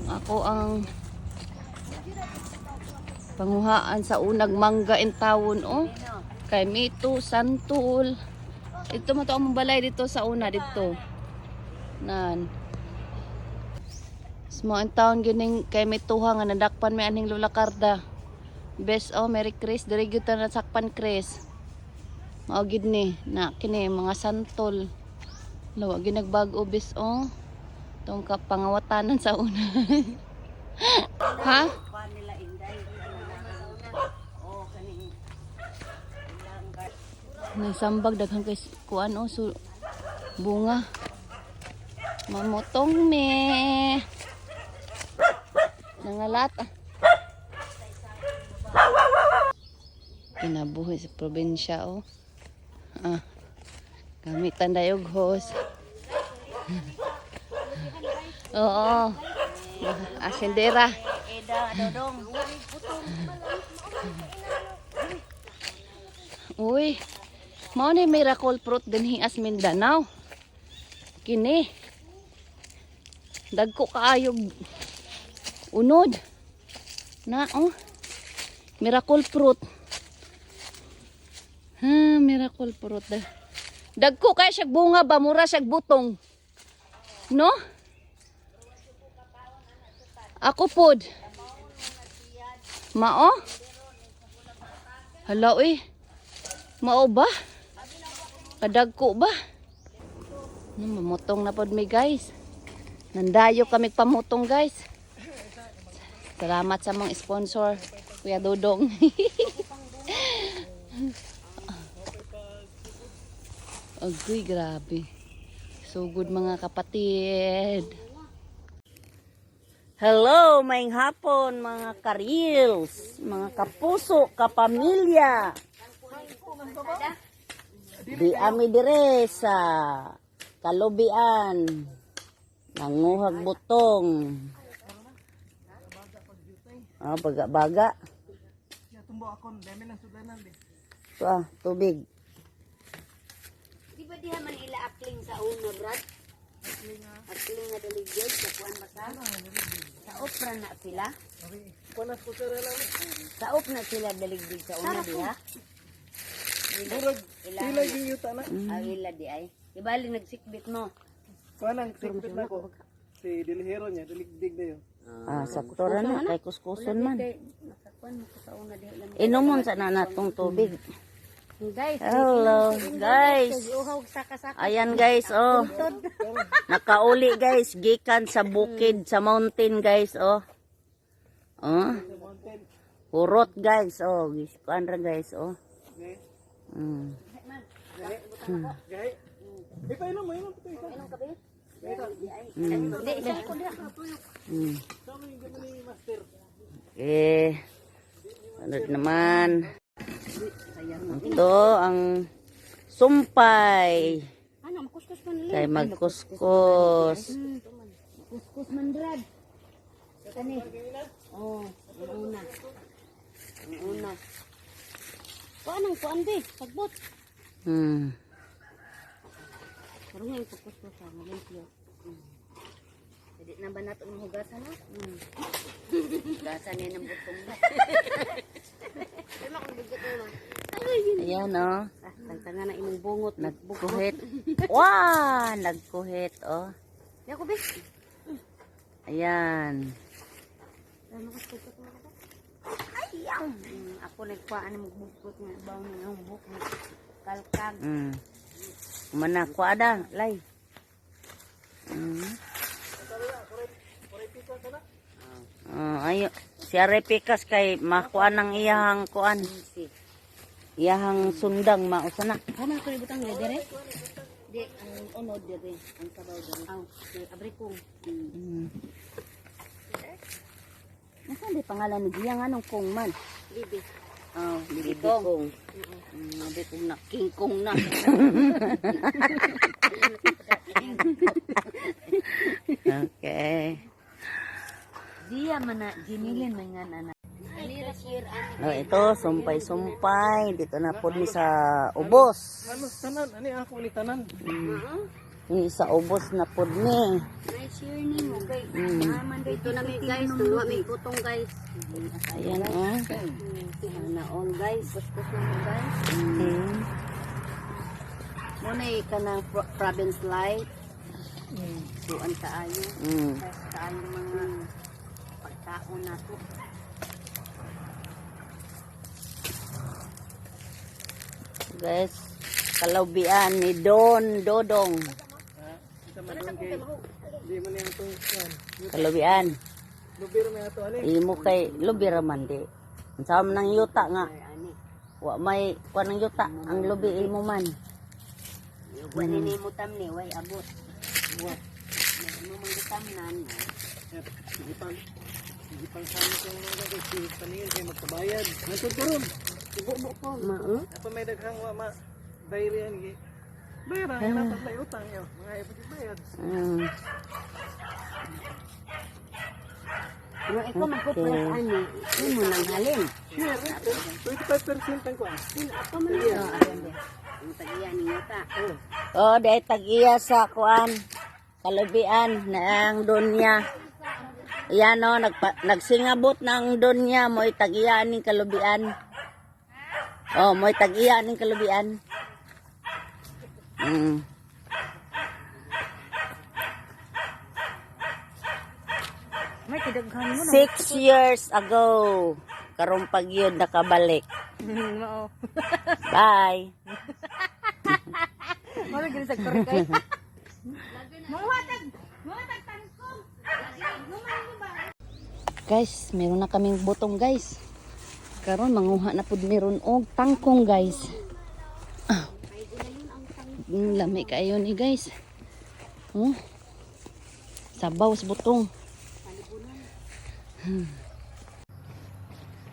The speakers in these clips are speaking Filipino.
Ako ang panguhaan sa unag mangga in tawon oh. Kay Mito, Santol. Ito mo to ang balay dito sa una dito. Nan. Small in town gining kay Mituha nga nadakpan may aning Lola Carda. Best oh, Merry Chris, diri gyud ta nasakpan Chris. Mao gid ni na kini mga santol. Lawa gyud nagbago bes oh. Tong kapangawatanan sa una. Ha? Nagsambag daghang kay kuan oh so, bunga. Mamotong me. Nangalat ah. Kinabuhi sa probinsya oh. Ah. Gamitan dayog hose. Oo. Asendera. Eda dodong. Uy. Mao ni miracle fruit dinhi as Mindanao. Kini. Dagko kaayog unod. Na oh. Miracle fruit. Ha, miracle fruit. Dagko kay siya bunga ba mura siya butong. No? Ako pod. Mao? Hala uy. Mao ba? Kadagko ba? Mamutong na pod mi guys. Nandayo kami pamutong guys. Salamat sa mga sponsor. Kuya Dudong. Agoy, grabe. So good mga kapatid. Hello, maing hapon mga karils, mga kapuso, kapamilya. Di ami dire sa kalubian. Nanguhag butong. Ah, baga-baga. Ito ah, tubig. Di ba diha man ila akling sa una, Brad? Akling nga daligyan sa kuan basa. Sa opra na sila. Sa op na sila daligdig sa una diha. Ila gyud yuta na. Ila di ay. Ibali nagsikbit mo. Kuanang sikbit na ko. Si Dilhero niya daligdig dayo. Ah, sakto ra na kay kuskuson man. Nakakuan mo ko sa una diha lang. Inomon sa nanatong tubig. Guys, Hello guys. Ayan guys oh. Nakauli guys gikan sa bukid sa mountain guys oh. Oh. Purot guys oh. Kuan ra guys oh. Mm. Gay. Ipainom mo, inom ka ito. Inom ka ba? Hindi, isang ko diha. Sama yung gaman ni Master. Sunod naman. Ito ang sumpay. Ano, makuskus man nila. Kay magkuskus. Kuskus man, Brad. Kani. Oh, ang una. Ang una. Kuanang kuan di, sagbot. Karong nga kuskus sa malimpyo. Jadi na ba nato ang hugasan na? Hugasan niya ng butong na. Ayan oh. Tagtanga na imong bungot. Nagkuhit. Wow! Nagkuhit oh. Di ako, bis. Ayan. Ayaw. Ako nagpaan mo bukot nga. Baw na ang bukot. Kalkag. Mana ko ada, lay. Ayo, siya repikas kay makuha ng iyahang kuan. Iyahang sundang mausana. Ano ko ibutang ya dire? Di ang unod dire, ang sabaw dire. Aw, di abrikong. Nasaan di pangalan ni Giyang anong kong man? Bibi. Oh, bibikong. Bibikong na, king kong na. Okay. Dia mana ginilin man nga anak. Oh, ito, sumpay-sumpay. Dito na po ni sa ubos. Ano, tanan? Ani ako ni tanan. Ni sa ubos na po ni. Nice year ni mo kay naman day Dito na may guys, tuwa may butong guys. Ayan, oh. Sana all guys. Kuskus na mo guys. Muna ka ng province light. Suan kaayo. Kaayo mga pagkaon nato. Guys, kalawbian ni Don Dodong. Isa man doon kay di man yang tong kan. Kalawbian. Lubir may ato ani. Imo kay lubi raman di. Unsam nang yuta nga. Ani. Wa may kuan ng yuta ang lubi imo man. Wa ni mo tam ni way abot. Buat. Mo man gitamnan. Ipan. Ipan sa mo kung mga guys, paningin kay magpabayad. Nantod karon. Ibo ko. Apa may daghang wa ma diary yan gi. Bayaran yan dapat may utang yo. Mga ipabayad. Pero ikaw magpo-press ani. Imo nang halin. 25% ang kuan. Ako man yo. Ayan din. Ang tagiya ninyo ta. Oh, dahil tag-iya sa kuan. Kalawbian na ang Donya. Yan o, nagsingabot ng Donya. Mo'y tag-iya ning kalawbian. Oh, mo'y tag-iya ning kalawbian. 6 years ago, karong pagyod nakabalik. Bye. Guys, meron na kaming butong guys. Karon manguha na pud meron og tangkong guys. Lami kayo ni guys. Oh. Sabaw sa butong.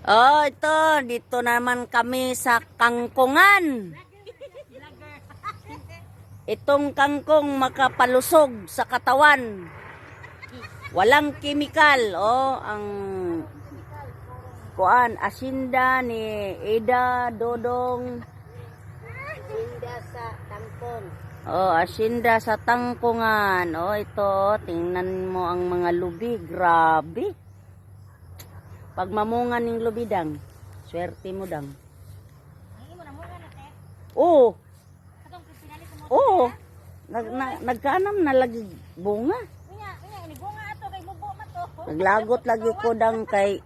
Oh, ito. Dito naman kami sa kangkungan. Itong kangkong makapalusog sa katawan. Walang kimikal. Oh, ang kuan, asinda ni Ida Dodong. Asinda sa tangkong. Oh, asinda sa tangkungan. Oh, ito. Tingnan mo ang mga lubi. Grabe. Pag mamungan ng lubi dang, swerte mo dang. Oo. Oo. Nagkaanam na lagi bunga. Naglagot lagi ko dang kay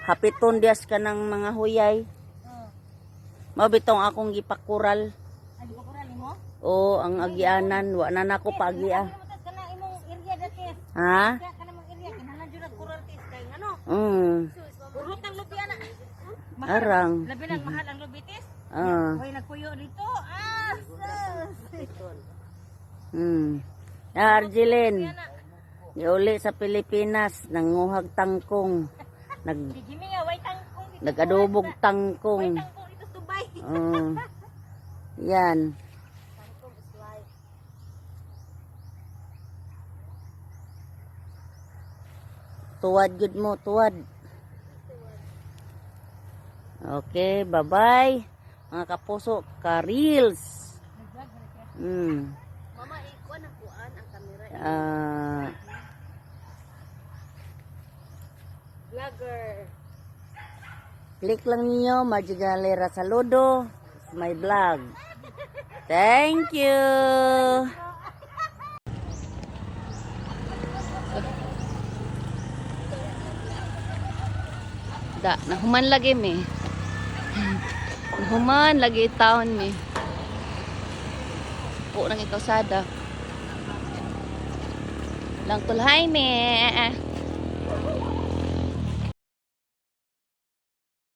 hapiton dias ka ng mga huyay. Mabitong akong gipakural. Oo, ang agianan. Wa na nako paagia. Ha? Urot ang lubi ana. Arang. Labi nang mahal ang lubitis. Hoy nagpuyo dito. Arjilin. Uli sa Pilipinas nanguhag tangkong. Nagadubog tangkong. Tangkong dito sa Dubai. Yan. Tuwad good mo, tuwad. Okay, bye-bye. Mga kapuso, ka-reels. Mama, ikuan ang kuan ang kamera. Vlogger. Click lang niyo, Majigalera Saludo. It's my vlog. Thank you. Da, nahuman lagi mi. Nahuman lagi taon mi. Po nang ikaw sada. Lang tulhay mi.